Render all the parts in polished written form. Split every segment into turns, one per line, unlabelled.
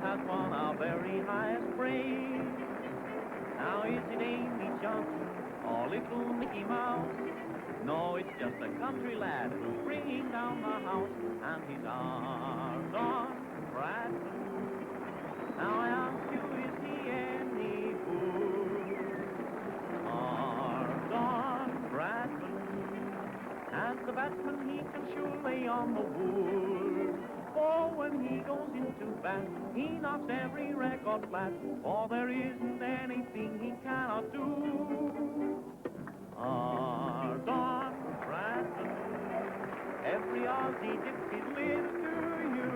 has won our very highest praise. Now is it Amy Johnson or little Mickey Mouse? No, it's just a country lad who's bringing down the house, and his arms on Bradman. Now I ask you, is he any good? Arms on Bradman. As the batsman, he can sure lay on the wood. For when he goes into bat, he knocks every record flat. For there isn't anything he cannot do. Arms on Bradman. Every Aussie dips his lips to you.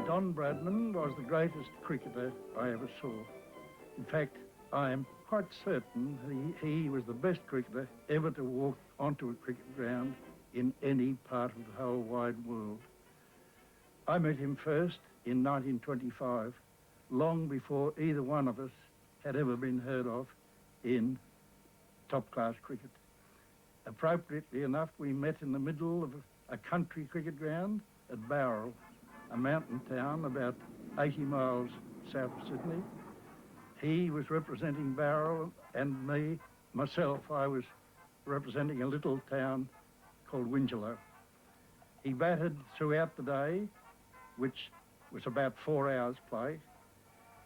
Don Bradman was the greatest cricketer I ever saw. In fact, I am quite certain he was the best cricketer ever to walk onto a cricket ground in any part of the whole wide world. I met him first in 1925, long before either one of us had ever been heard of in top-class cricket. Appropriately enough, we met in the middle of a country cricket ground at Bowral, a mountain town about 80 miles south of Sydney. He was representing Bowral, and myself, I was representing a little town called Wingelow. He batted throughout the day, which was about 4 hours play,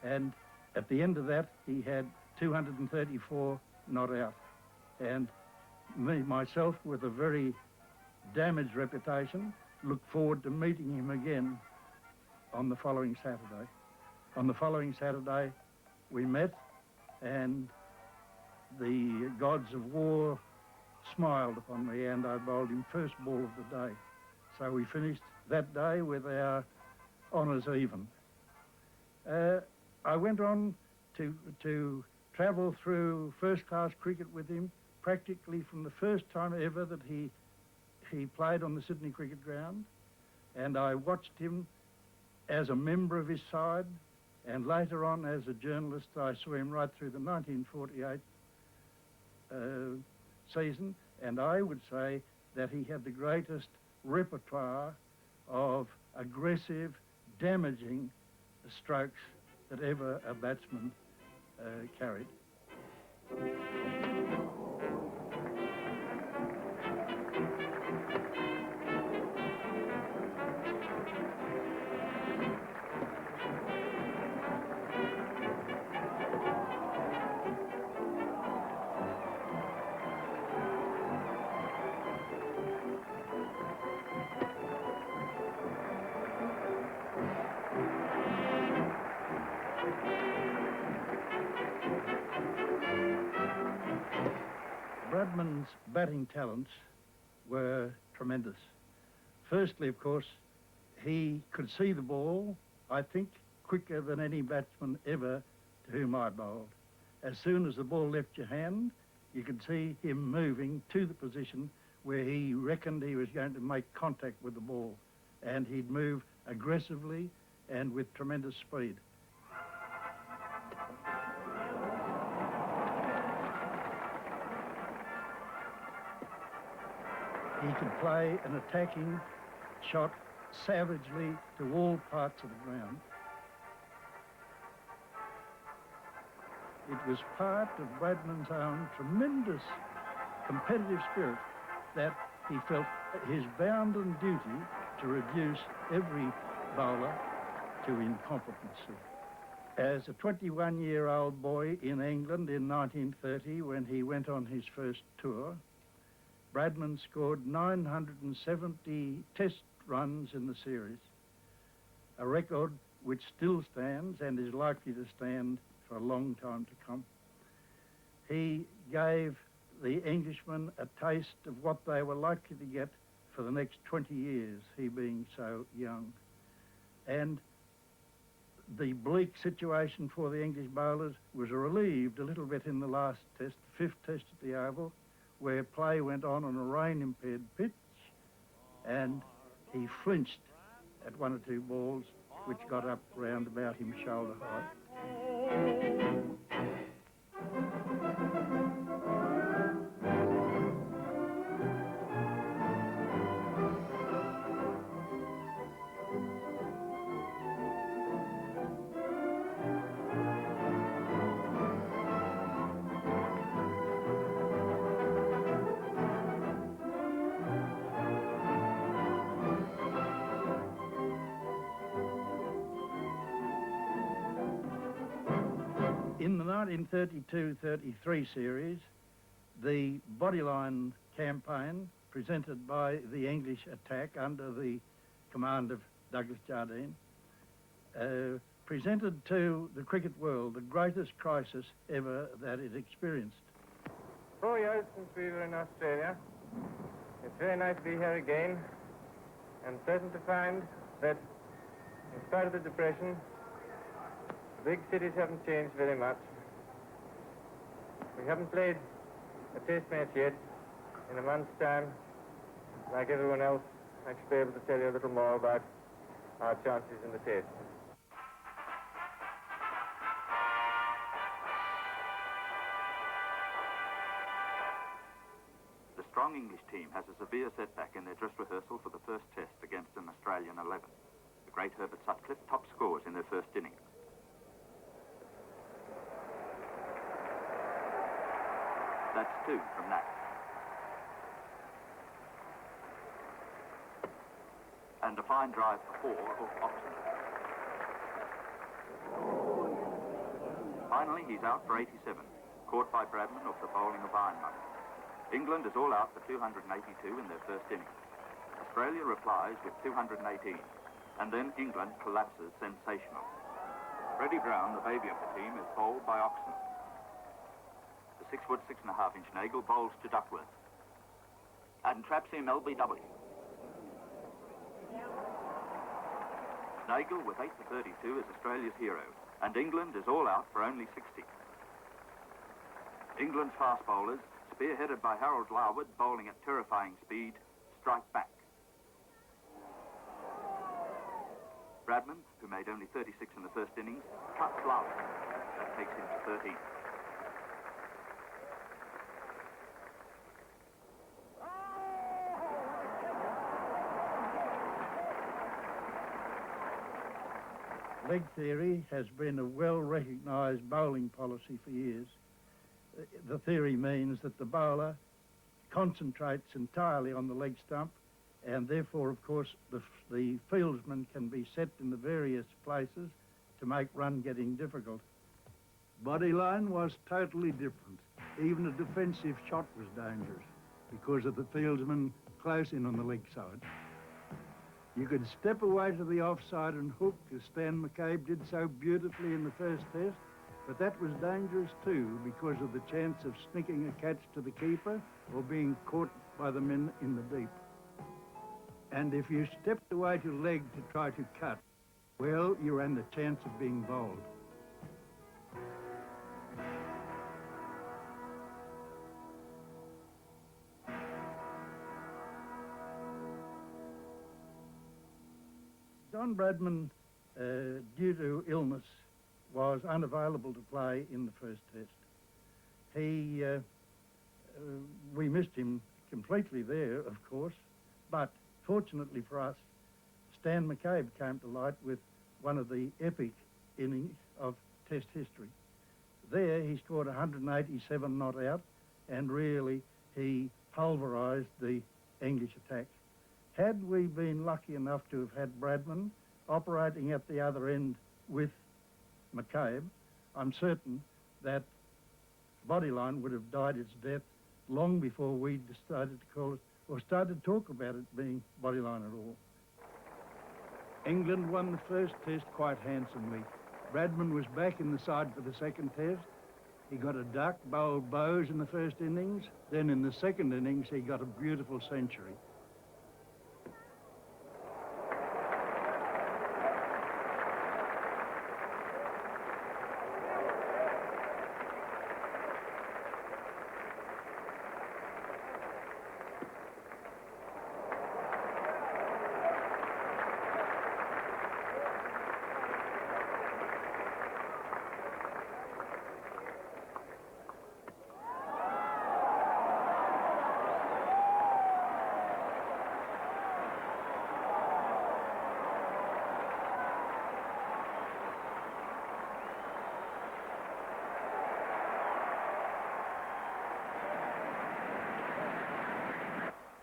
and at the end of that, he had 234 not out. And myself, with a very damaged reputation, look forward to meeting him again on the following Saturday. On the following Saturday, we met, and the gods of war smiled upon me, and I bowled him first ball of the day. So we finished that day with our honours even. I went on to travel through first-class cricket with him practically from the first time ever that he played on the Sydney cricket ground, and I watched him as a member of his side, and later on as a journalist. I saw him right through the 1948 season, and I would say that he had the greatest repertoire of aggressive, damaging strokes that ever a batsman carried. Bradman's batting talents were tremendous. Firstly, of course, he could see the ball, I think, quicker than any batsman ever to whom I bowled. As soon as the ball left your hand, you could see him moving to the position where he reckoned he was going to make contact with the ball, and he'd move aggressively and with tremendous speed. He could play an attacking shot savagely to all parts of the ground. It was part of Bradman's own tremendous competitive spirit that he felt his bounden duty to reduce every bowler to incompetency. As a 21-year-old boy in England in 1930, when he went on his first tour, Bradman scored 970 test runs in the series, a record which still stands and is likely to stand for a long time to come. He gave the Englishmen a taste of what they were likely to get for the next 20 years, he being so young. And the bleak situation for the English bowlers was relieved a little bit in the last test, the 5th test at the Oval, where play went on a rain-impaired pitch, and he flinched at 1 or 2 balls which got up round about him shoulder height. In the 1932-33 series, the Bodyline campaign, presented by the English attack under the command of Douglas Jardine, presented to the cricket world the greatest crisis ever that it experienced.
4 years since we were in Australia. It's very nice to be here again, and certain to find that, in spite of the depression, big cities haven't changed very much. We haven't played a test match yet. In a month's time, like everyone else, I should be able to tell you a little more about our chances in the test.
The strong English team has a severe setback in their dress rehearsal for the first test against an Australian 11. The great Herbert Sutcliffe top scores in their first innings. That's 2 from Nat. And a fine drive for 4 of Oxen. Finally, he's out for 87, caught by Bradman off the bowling of Ironman. England is all out for 282 in their first innings. Australia replies with 218, and then England collapses sensational. Freddie Brown, the baby of the team, is bowled by Oxen. The 6-foot 6.5-inch Nagel bowls to Duckworth and traps him LBW. Nagel with 8 for 32 is Australia's hero, and England is all out for only 60. England's fast bowlers, spearheaded by Harold Larwood, bowling at terrifying speed, strike back. Bradman, who made only 36 in the first innings, cuts Larwood. That takes him to 13.
Leg theory has been a well-recognised bowling policy for years. The theory means that the bowler concentrates entirely on the leg stump, and therefore, of course, the fieldsman can be set in the various places to make run getting difficult. Bodyline was totally different. Even a defensive shot was dangerous because of the fieldsman close in on the leg side. You could step away to the offside and hook, as Stan McCabe did so beautifully in the first test, but that was dangerous too because of the chance of snicking a catch to the keeper or being caught by the men in the deep. And if you stepped away to leg to try to cut, well, you ran the chance of being bowled. Don Bradman, due to illness, was unavailable to play in the first test. We missed him completely there, of course, but fortunately for us, Stan McCabe came to light with one of the epic innings of Test history. There he scored 187 not out, and really he pulverised the English attack. Had we been lucky enough to have had Bradman operating at the other end with McCabe, I'm certain that Bodyline would have died its death long before we decided to call it, or started to talk about it being Bodyline at all. England won the first test quite handsomely. Bradman was back in the side for the second test. He got a duck, bowled bows in the first innings. Then in the second innings, he got a beautiful century.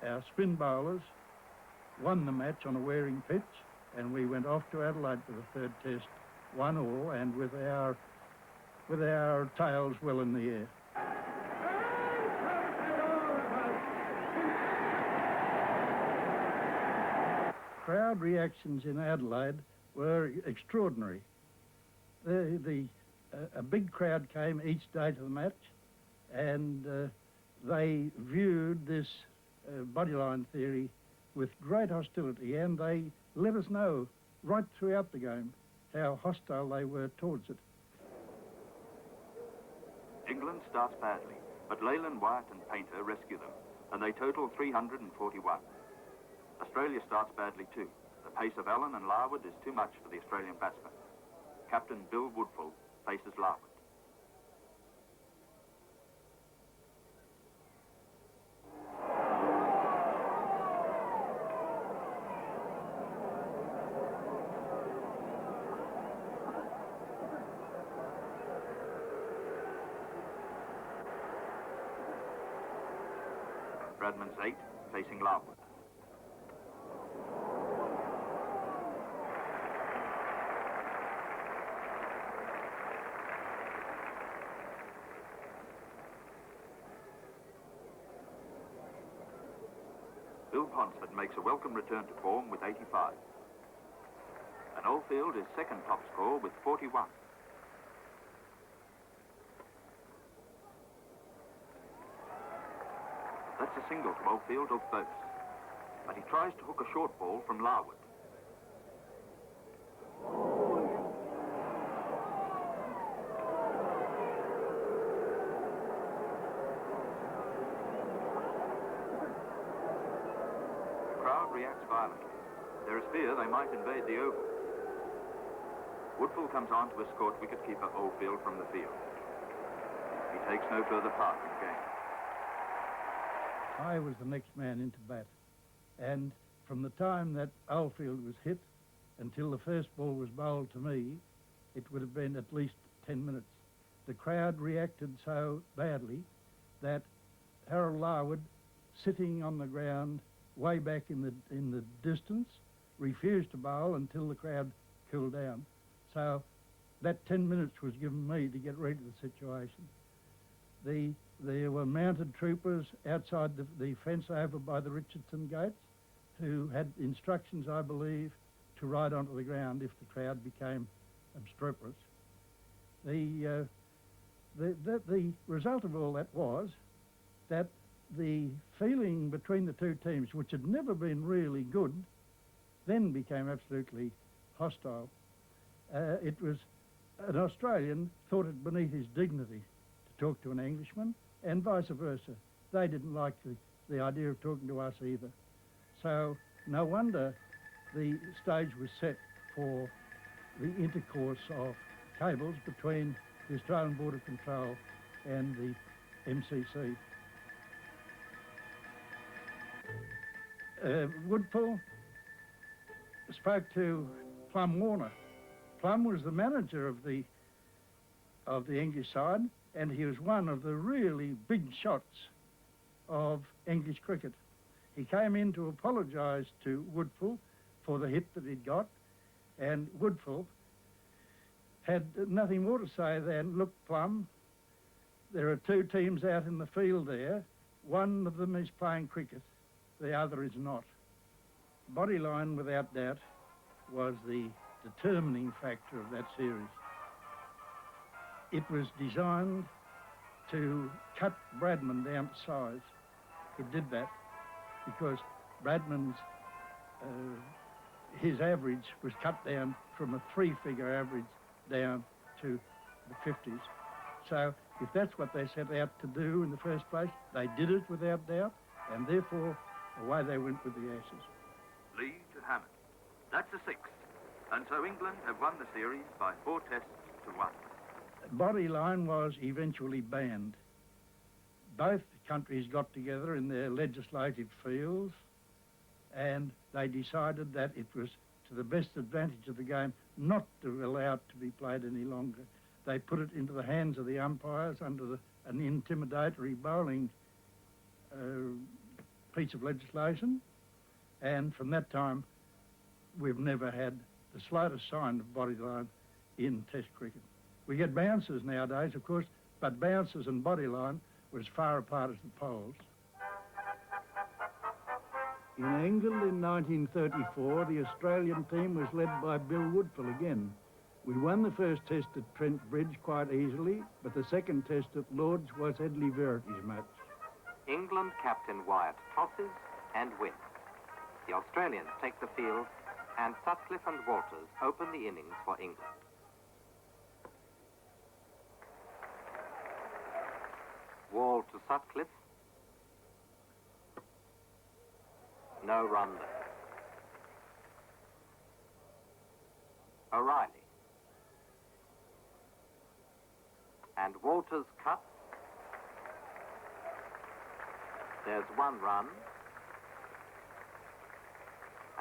our spin bowlers won the match on a wearing pitch, and we went off to Adelaide for the third test, 1-1, and with our tails well in the air. Crowd reactions in Adelaide were extraordinary. A big crowd came each day to the match, and they viewed this bodyline theory with great hostility, and they let us know right throughout the game how hostile they were towards it.
England starts badly, but Leyland, Wyatt and Painter rescue them, and they total 341. Australia starts badly too. The pace of Allen and Larwood is too much for the Australian batsmen. Captain Bill Woodfull faces Larwood. Bradman's 8 facing Larwood. Bill Ponsford makes a welcome return to form with 85. And Oldfield is second top score with 41. That's a single to Oldfield off both. But he tries to hook a short ball from Larwood. The crowd reacts violently. There is fear they might invade the oval. Woodfull comes on to escort wicketkeeper Oldfield from the field. He takes no further part in the game.
I was the next man into bat, and from the time that Oldfield was hit until the first ball was bowled to me, it would have been at least 10 minutes. The crowd reacted so badly that Harold Larwood, sitting on the ground way back in the distance, refused to bowl until the crowd cooled down. So that 10 minutes was given me to get ready to the situation. There were mounted troopers outside the fence over by the Richardson gates who had instructions, I believe, to ride onto the ground if the crowd became obstreperous. The result of all that was that the feeling between the two teams, which had never been really good, then became absolutely hostile. It was an Australian thought it beneath his dignity to talk to an Englishman, and vice versa. They didn't like the idea of talking to us either. So no wonder the stage was set for the intercourse of cables between the Australian Border Control and the MCC. Woodfull spoke to Plum Warner. Plum was the manager of the English side, and he was one of the really big shots of English cricket. He came in to apologise to Woodfull for the hit that he'd got, and Woodfull had nothing more to say than, look, Plum, there are two teams out in the field there. One of them is playing cricket, the other is not. Bodyline, without doubt, was the determining factor of that series. It was designed to cut Bradman down to size. It did that because Bradman's, his average was cut down from a 3-figure average down to the 50s. So if that's what they set out to do in the first place, they did it without doubt, and therefore away they went with the Ashes.
Lee to Hammond. That's a 6. And so England have won the series by 4 tests to 1.
Bodyline was eventually banned. Both countries got together in their legislative fields, and they decided that it was to the best advantage of the game not to allow it to be played any longer. They put it into the hands of the umpires under an intimidatory bowling piece of legislation, and from that time, we've never had the slightest sign of bodyline in Test cricket. We get bouncers nowadays, of course, but bouncers and bodyline were as far apart as the poles. In England in 1934, the Australian team was led by Bill Woodfull again. We won the first test at Trent Bridge quite easily, but the second test at Lord's was Hedley Verity's match.
England captain Wyatt tosses and wins. The Australians take the field, and Sutcliffe and Walters open the innings for England. Wall to Sutcliffe. No run there. O'Reilly. And Walters cuts. There's one run.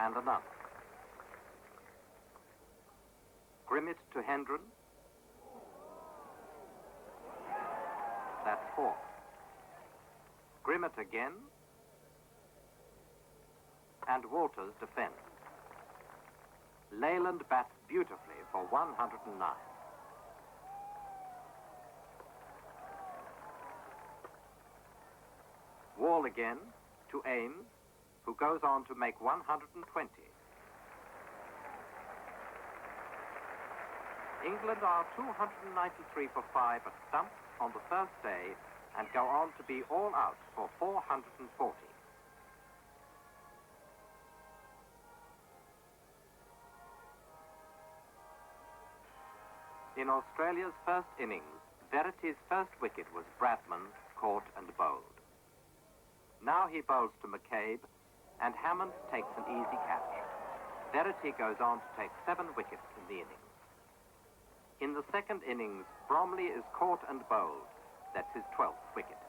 And another. Grimmett to Hendren. That's 4. Grimmett again. And Walters defends. Leyland bats beautifully for 109. Wall again to Ames, who goes on to make 120. England are 293 for 5 at stumps on the first day and go on to be all out for 440. In Australia's first innings, Verity's first wicket was Bradman, caught and bowled. Now he bowls to McCabe, and Hammond takes an easy catch. Verity goes on to take 7 wickets in the innings. In the second innings, Bromley is caught and bowled. That's his 12th wicket.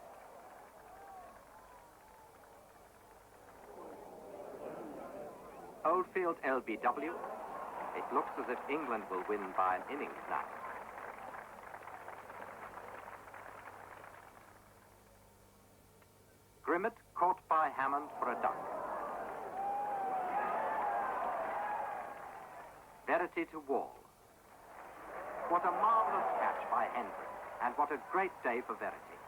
Oldfield LBW. It looks as if England will win by an innings now. Grimmett caught by Hammond for a duck. Verity to Wall. What a marvellous catch by Hendren, and what a great day for Verity.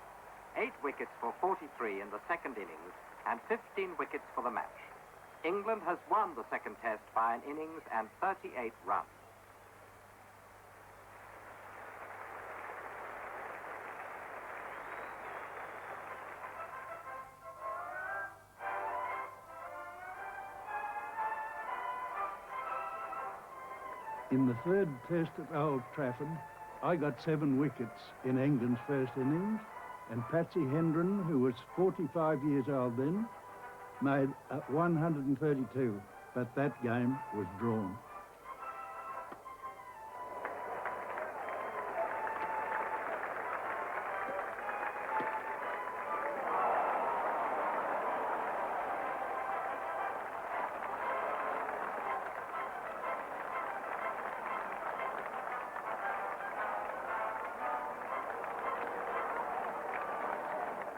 8 wickets for 43 in the second innings, and 15 wickets for the match. England has won the second test by an innings and 38 runs.
In the third test at Old Trafford, I got 7 wickets in England's first innings, and Patsy Hendren, who was 45 years old then, made 132, but that game was drawn.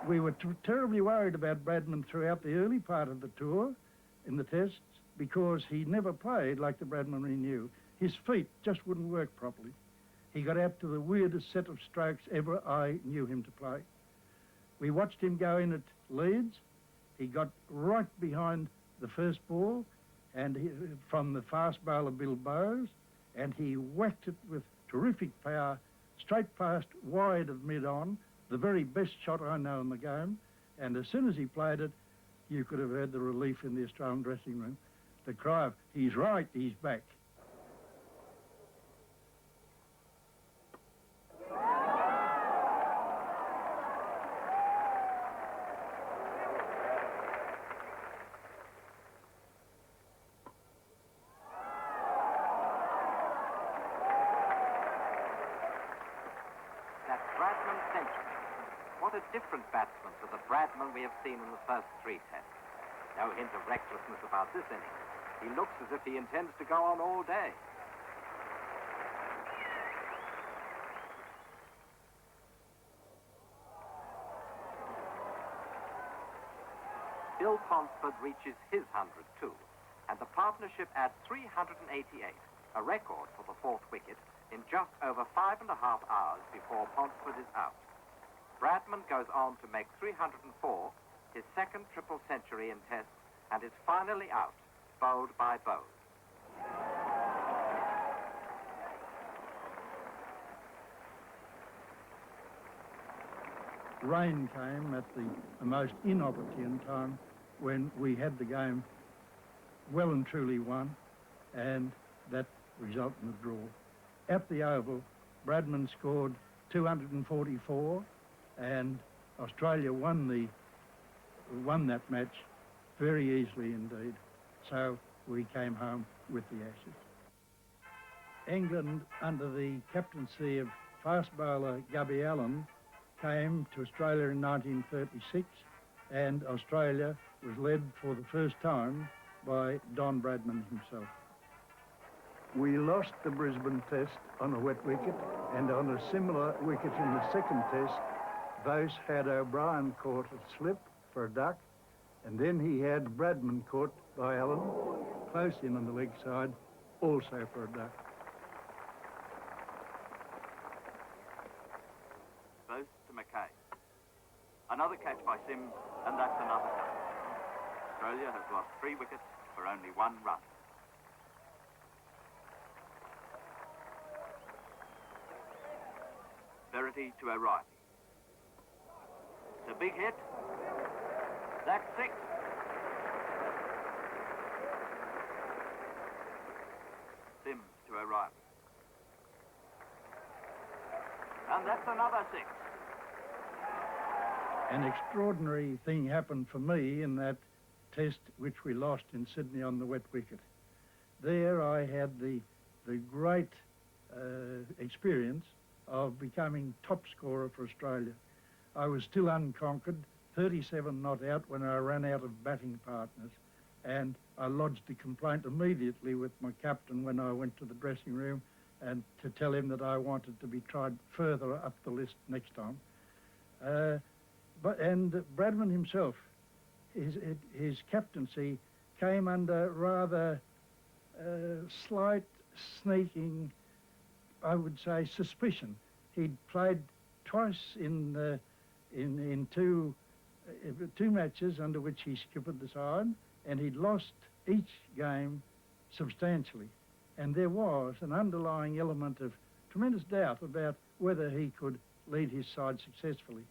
We were terribly worried about Bradman throughout the early part of the tour in the tests because he never played like the Bradman we knew. His feet just wouldn't work properly. He got out to the weirdest set of strokes ever I knew him to play. We watched him go in at Leeds. He got right behind the first ball and from the fast bowler Bill Bowes, and he whacked it with terrific power straight past wide of mid-on, the very best shot I know in the game, and as soon as he played it, you could have heard the relief in the Australian dressing room. The cry of, he's right, he's back.
That's Bradman's century. What a different batsman to the Bradman we have seen in the first 3 tests. No hint of recklessness about this inning. He looks as if he intends to go on all day. Bill Ponsford reaches his 100 too, and the partnership adds 388, a record for the fourth wicket, in just over 5.5 hours before Ponsford is out. Bradman goes on to make 304, his second triple century in Tests, and is finally out, bowled by Bowles.
Rain came at the most inopportune time when we had the game well and truly won, and that resulted in the draw. At the Oval, Bradman scored 244, and Australia won that match very easily indeed. So we came home with the Ashes. England, under the captaincy of fast bowler Gubby Allen, came to Australia in 1936, and Australia was led for the first time by Don Bradman himself. We lost the Brisbane Test on a wet wicket, and on a similar wicket in the second Test, Bose had O'Brien caught a slip for a duck, and then he had Bradman caught by Allen, close in on the leg side, also for a duck.
Bose to McKay. Another catch by Sims, and that's another duck. Australia has lost 3 wickets for only 1 run. Verity to O'Reilly. It's a big hit. That's 6. Sims to O'Reilly. And that's another 6.
An extraordinary thing happened for me in that Test which we lost in Sydney on the wet wicket. There I had the great experience of becoming top scorer for Australia. I was still unconquered, 37 not out when I ran out of batting partners, and I lodged a complaint immediately with my captain when I went to the dressing room and to tell him that I wanted to be tried further up the list next time. And Bradman himself, his captaincy came under rather slight, sneaking, I would say, suspicion. He'd played twice in two matches under which he skippered the side, and he'd lost each game substantially. And there was an underlying element of tremendous doubt about whether he could lead his side successfully.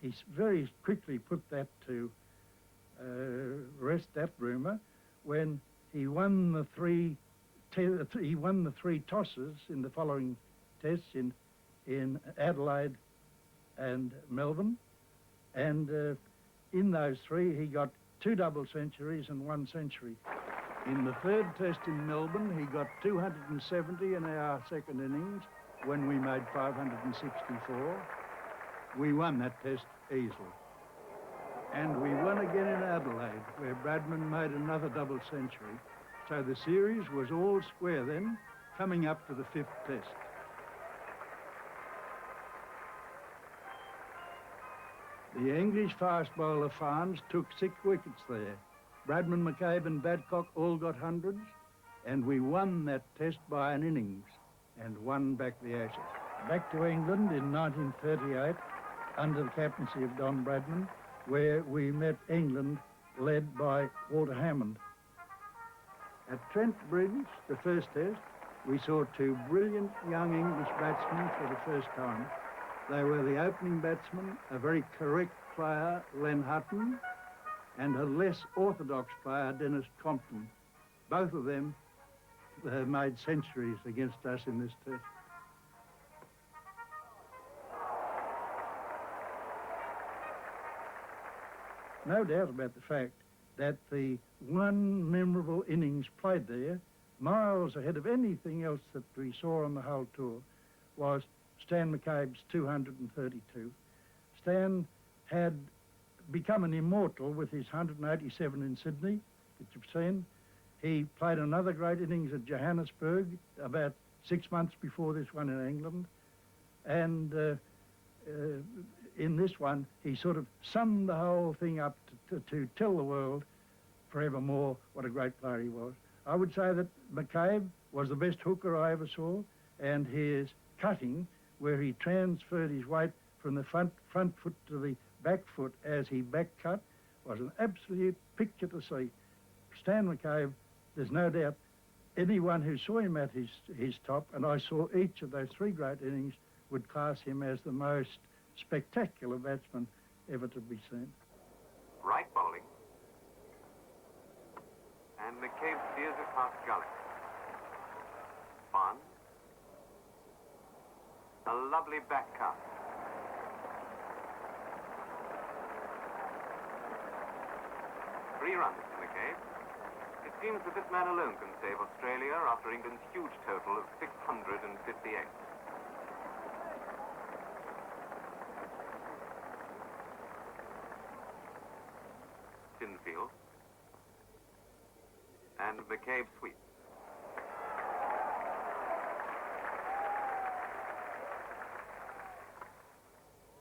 He very quickly put that to rest, that rumour, when he won the three tosses in the following tests in Adelaide and Melbourne, and in those 3 he got 2 double centuries and 1 century. In the third Test in Melbourne, he got 270 in our second innings when we made 564. We won that Test easily. And we won again in Adelaide, where Bradman made another double century. So the series was all square then, coming up to the 5th Test. The English fast bowler Farnes took 6 wickets there. Bradman, McCabe and Badcock all got hundreds, and we won that Test by an innings and won back the Ashes. Back to England in 1938, under the captaincy of Don Bradman, where we met England led by Walter Hammond. At Trent Bridge, the first Test, we saw 2 brilliant young English batsmen for the first time. They were the opening batsman, a very correct player, Len Hutton, and a less orthodox player, Dennis Compton. Both of them made centuries against us in this Test. No doubt about the fact that the one memorable innings played there, miles ahead of anything else that we saw on the whole tour, was Stan McCabe's 232. Stan had become an immortal with his 187 in Sydney, that you've seen. He played another great innings at Johannesburg about 6 months before this one in England. And in this one, he sort of summed the whole thing up to tell the world forevermore what a great player he was. I would say that McCabe was the best hooker I ever saw, and his cutting, where he transferred his weight from the front foot to the back foot as he back cut, was an absolute picture to see. Stan McCabe, there's no doubt, anyone who saw him at his top, and I saw each of those three great innings, would class him as the most spectacular batsman ever to be seen.
Right bowling. And McCabe steers it past gullet. One. A lovely back cut. Three runs to McCabe. It seems that this man alone can save Australia after England's huge total of 658. Sinfield. And McCabe sweeps.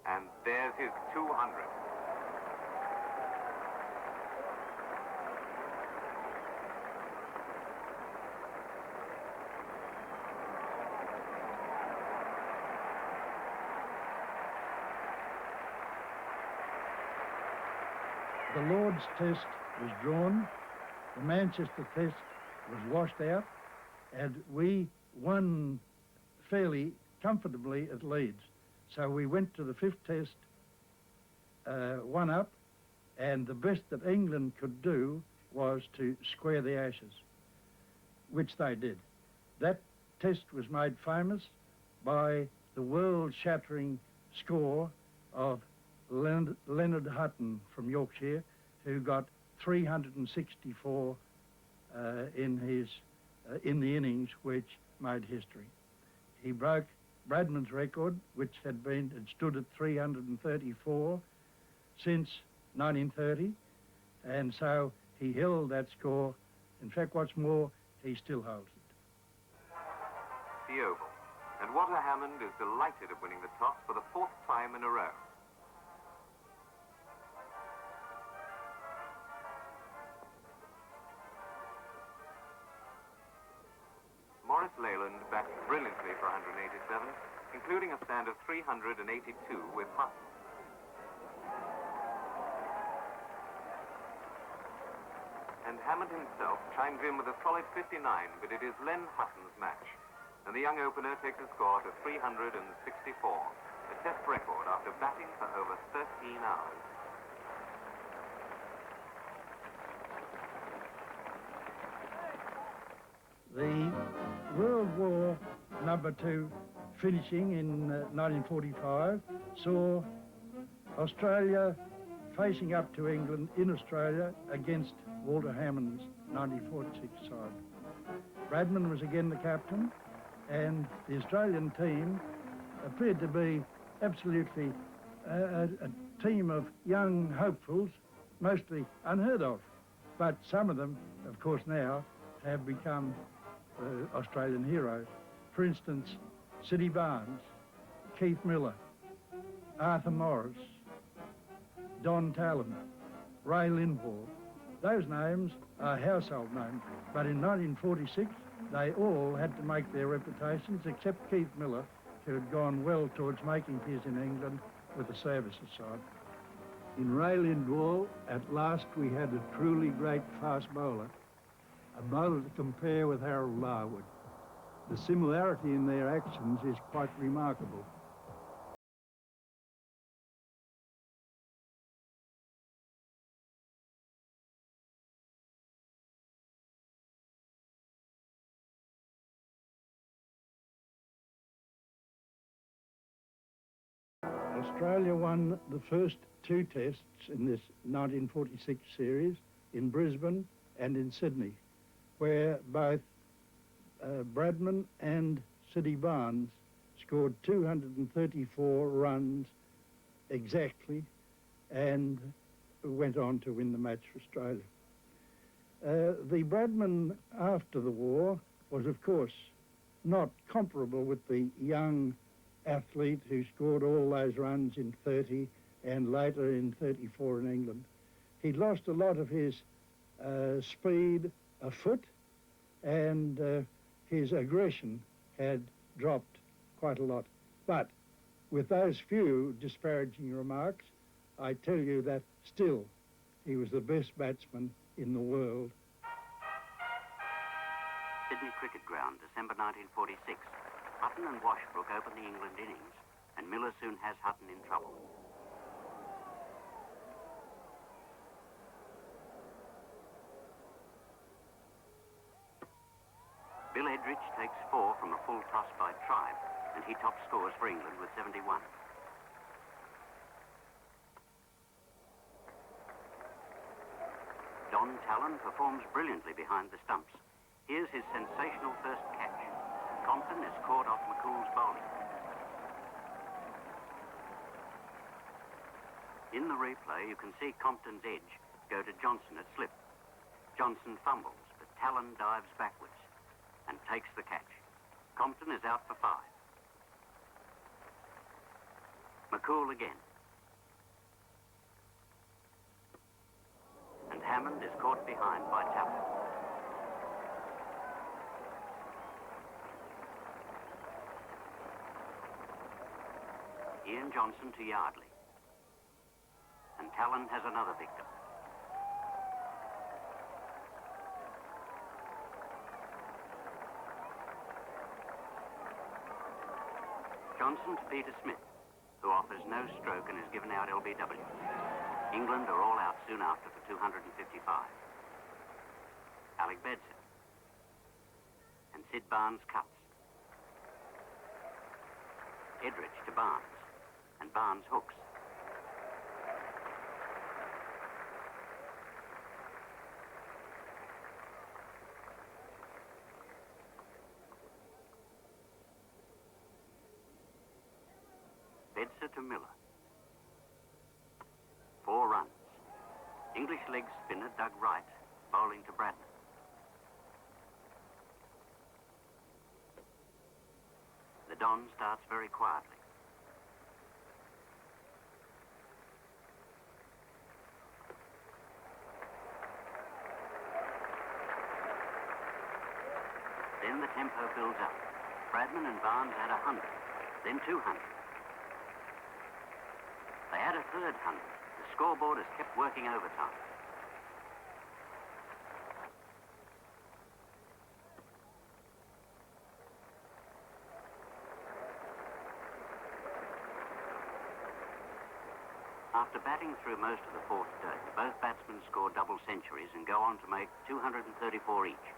And there's his 200.
The Lord's Test was drawn, the Manchester Test was washed out, and we won fairly comfortably at Leeds. So we went to the fifth Test, one up, and the best that England could do was to square the Ashes, which they did. That Test was made famous by the world-shattering score of Leonard Hutton from Yorkshire, who got 364 in the innings, which made history. He broke Bradman's record, which had stood at 334 since 1930, and so he held that score. In fact, what's more, he still holds it.
The Oval. And Walter Hammond is delighted at winning the toss for the fourth time in a row. Maurice Leyland bats brilliantly for 187, including a stand of 382 with Hutton. And Hammond himself chimes in with a solid 59, but it is Len Hutton's match. And the young opener takes a score to 364, a test record after batting for over 13 hours.
The World War #2 finishing in 1945 saw Australia facing up to England in Australia against Walter Hammond's 1946 side. Bradman was again the captain, and the Australian team appeared to be absolutely a team of young hopefuls, mostly unheard of. But some of them, of course, now have become Australian heroes. For instance, Sidney Barnes, Keith Miller, Arthur Morris, Don Talon, Ray Lindwall. Those names are household names, but in 1946 they all had to make their reputations, except Keith Miller, who had gone well towards making his in England with the services side. In Ray Lindwall, at last we had a truly great fast bowler, a bowler to compare with Harold Larwood. The similarity in their actions is quite remarkable. Australia won the first two tests in this 1946 series in Brisbane and in Sydney, where both Bradman and Sidney Barnes scored 234 runs exactly and went on to win the match for Australia. The Bradman after the war was, of course, not comparable with the young athlete who scored all those runs in 30 and later in 34 in England. He'd lost a lot of his speed afoot, and his aggression had dropped quite a lot. But with those few disparaging remarks, I tell you that still he was the best batsman in the world.
Sydney Cricket Ground, December 1946. Hutton and Washbrook open the England innings, and Miller soon has Hutton in trouble. Bill Edrich takes 4 from a full toss by Tribe, and he top scores for England with 71. Don Talon performs brilliantly behind the stumps. Here's his sensational first catch. Compton is caught off McCool's bowling. In the replay, you can see Compton's edge go to Johnson at slip. Johnson fumbles, but Talon dives backwards and takes the catch. Compton is out for 5. McCool again. And Hammond is caught behind by Talon. Ian Johnson to Yardley. And Talon has another victim. Johnson to Peter Smith, who offers no stroke and is given out LBW. England are all out soon after for 255. Alec Bedson. And Sid Barnes cuts. Edrich to Barnes. And Barnes hooks. Bedser to Miller. 4 runs. English leg spinner Doug Wright, bowling to Bradman. The Don starts very quietly. Then the tempo builds up. Bradman and Barnes add 100, then 200. They add a third 100. The scoreboard has kept working overtime. After batting through most of the 4th day, both batsmen score double centuries and go on to make 234 each.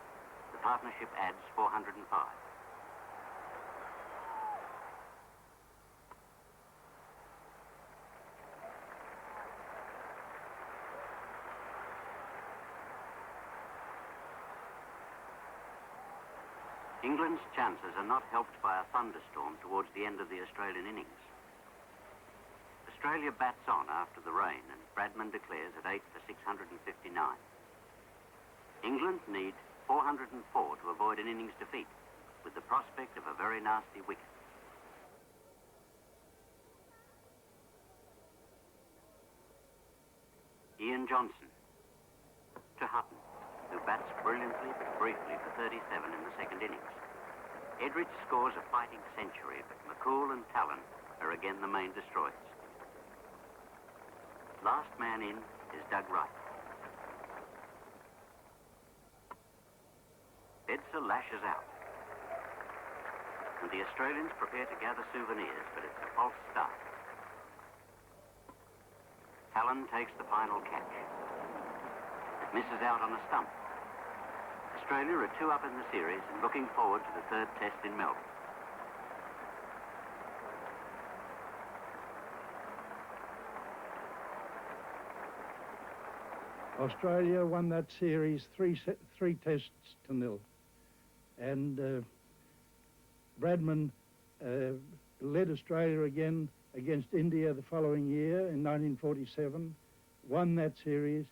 The partnership adds 405. England's chances are not helped by a thunderstorm towards the end of the Australian innings. Australia bats on after the rain, and Bradman declares at 8 for 659. England need 404 to avoid an innings defeat, with the prospect of a very nasty wicket. Ian Johnson to Hutton, who bats brilliantly but briefly for 37 in the second innings. Edrich scores a fighting century, but McCool and Talon are again the main destroyers. Last man in is Doug Wright. Bedser lashes out. And the Australians prepare to gather souvenirs, but it's a false start. Talon takes the final catch. It misses out on a stump. Australia are 2 up in the series and looking forward to the 3rd test in Melbourne.
Australia won that series 3 tests to 0. And Bradman led Australia again against India the following year in 1947, won that series,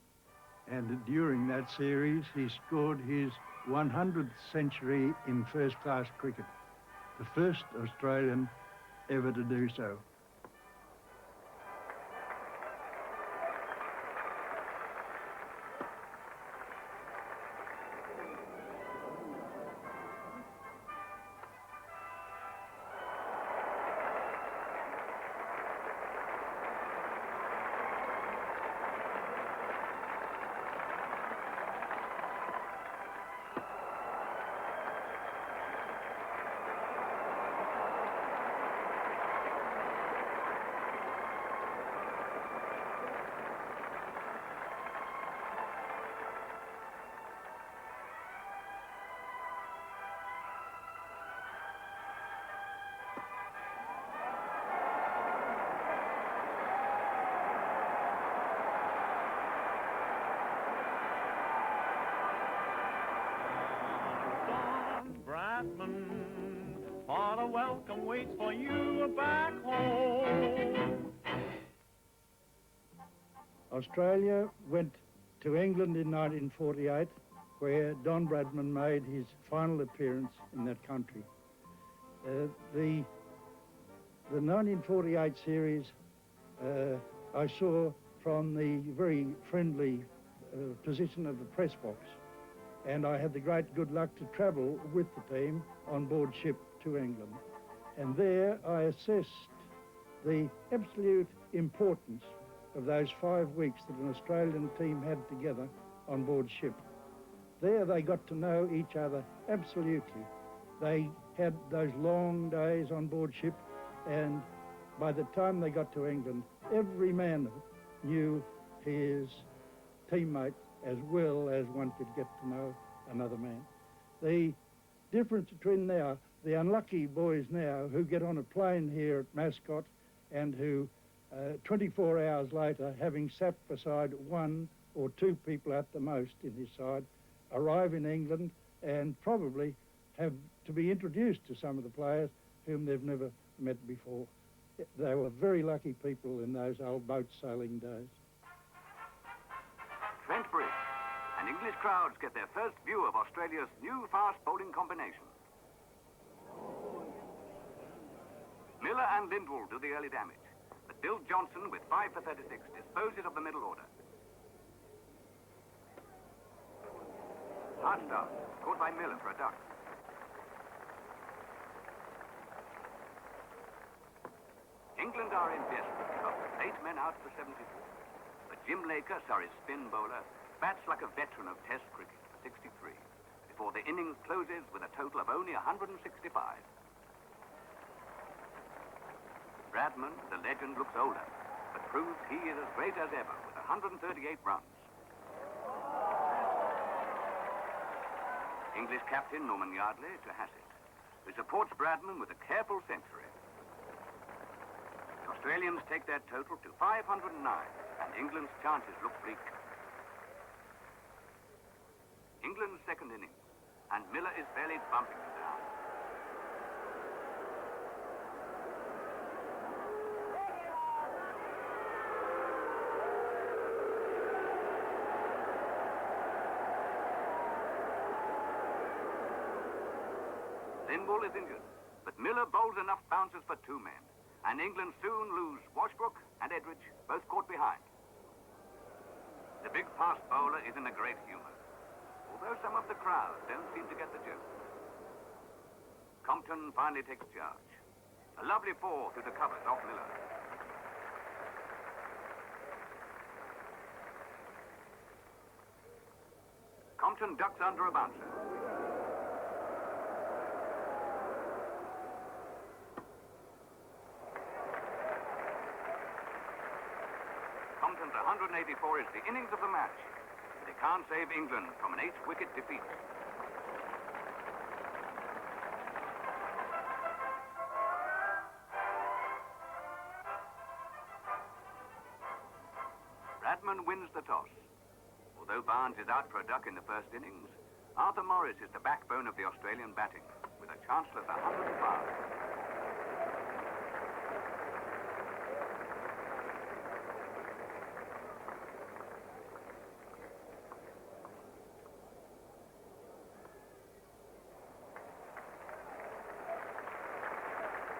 and during that series he scored his 100th century in first-class cricket, the first Australian ever to do so.
Bradman, for the welcome waits for you back home.
Australia went to England in 1948, where Don Bradman made his final appearance in that country. The 1948 series I saw from the very friendly position of the press box, and I had the great good luck to travel with the team on board ship to England. And there I assessed the absolute importance of those 5 weeks that an Australian team had together on board ship. There they got to know each other absolutely. They had those long days on board ship, and by the time they got to England, every man knew his teammate as well as one could get to know another man. The difference between now, the unlucky boys now who get on a plane here at Mascot and who 24 hours later, having sat beside 1 or 2 people at the most in his side, arrive in England and probably have to be introduced to some of the players whom they've never met before. They were very lucky people in those old boat sailing days.
Trent Bridge, and English crowds get their first view of Australia's new fast bowling combination. Miller and Lindwall do the early damage, but Bill Johnson, with 5 for 36, disposes of the middle order. Hard start, caught by Miller for a duck. England are in desperate trouble, 8 men out for 74. But Jim Laker, Surrey's spin bowler, bats like a veteran of Test cricket for 63, before the innings closes with a total of only 165. Bradman, the legend, looks older, but proves he is as great as ever with 138 runs. English captain Norman Yardley to Hassett, who supports Bradman with a careful century. The Australians take their total to 509, and England's chances look bleak. England's second innings, and Miller is fairly bumping them down. Lindwall is injured, but Miller bowls enough bounces for 2 men, and England soon lose Washbrook and Edridge, both caught behind. The big fast bowler is in a great humor, although some of the crowd don't seem to get the joke. Compton finally takes charge. A lovely 4 through the covers off Miller. Compton ducks under a bouncer. Compton's 184 is the innings of the match, but it can't save England from an 8-wicket defeat. Bradman wins the toss. Although Barnes is out for a duck in the first innings, Arthur Morris is the backbone of the Australian batting, with a chanceless 105.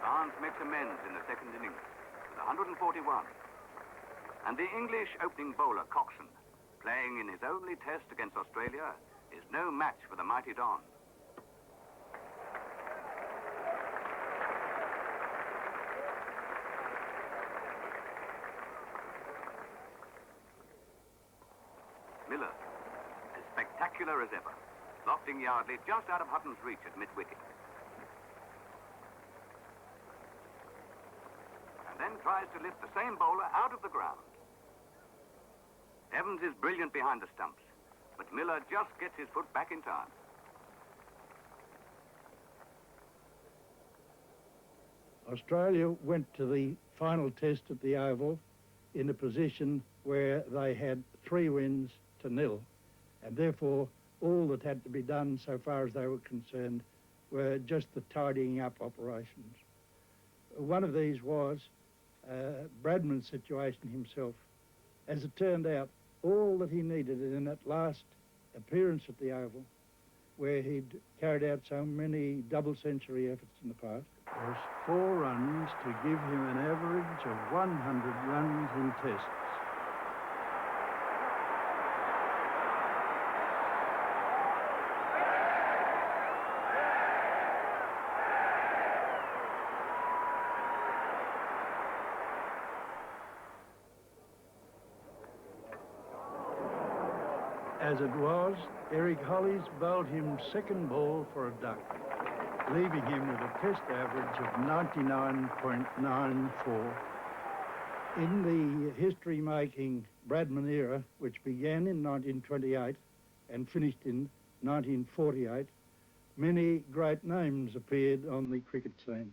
Barnes makes amends in the second innings with 141. And the English opening bowler, Coxon, playing in his only test against Australia, is no match for the mighty Don. Miller, as spectacular as ever, lofting Yardley just out of Hutton's reach at mid-wicket. And then tries to lift the same bowler out of the ground. Evans is brilliant behind the stumps, but Miller just gets his foot back in time.
Australia went to the final test at the Oval in a position where they had 3 wins to 0, and therefore all that had to be done so far as they were concerned were just the tidying up operations. One of these was Bradman's situation himself. As it turned out, all that he needed in that last appearance at the Oval, where he'd carried out so many double-century efforts in the past, was 4 runs to give him an average of 100 runs in tests. As it was, Eric Hollies bowled him second ball for a duck, leaving him with a test average of 99.94. In the history-making Bradman era, which began in 1928 and finished in 1948, many great names appeared on the cricket scene.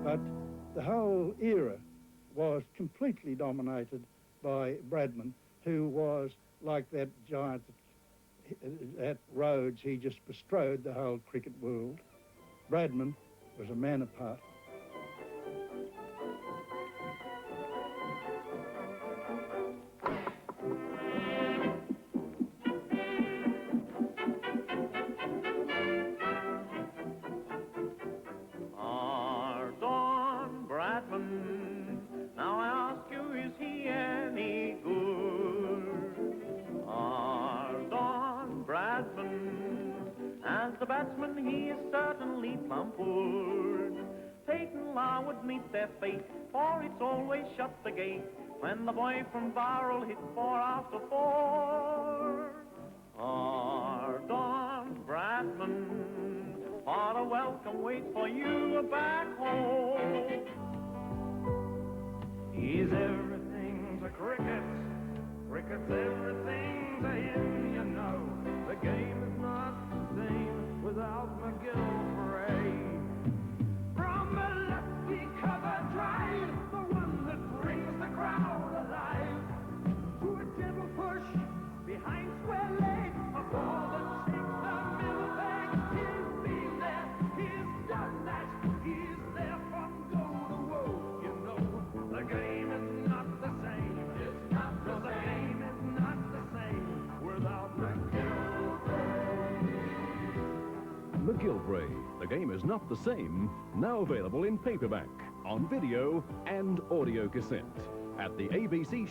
But the whole era was completely dominated by Bradman, who was like that giant at Rhodes. He just bestrode the whole cricket world. Bradman was a man apart.
Don Bradman, now I ask you, is he any good? Don Bradman, as the batsman he is certainly plump good. Peyton Law would meet their fate, for it's always shut the gate when the boy from Barrel hit 4 after 4. Don welcome waits for you back home. Is everything to cricket? Cricket's everything to him, you know. The game is not the same without McGillivray. From a lefty cover drive, the one that brings the crowd alive, to a gentle push behind square leg, a ball that takes the middle bag. He's been there, he's done that, he's there from goal to woe. You know, the game is not the same. It's not the game is not the same without McGillivray.
McGillivray, The Game Is Not the Same, now available in paperback, on video and audio cassette at the ABC shop.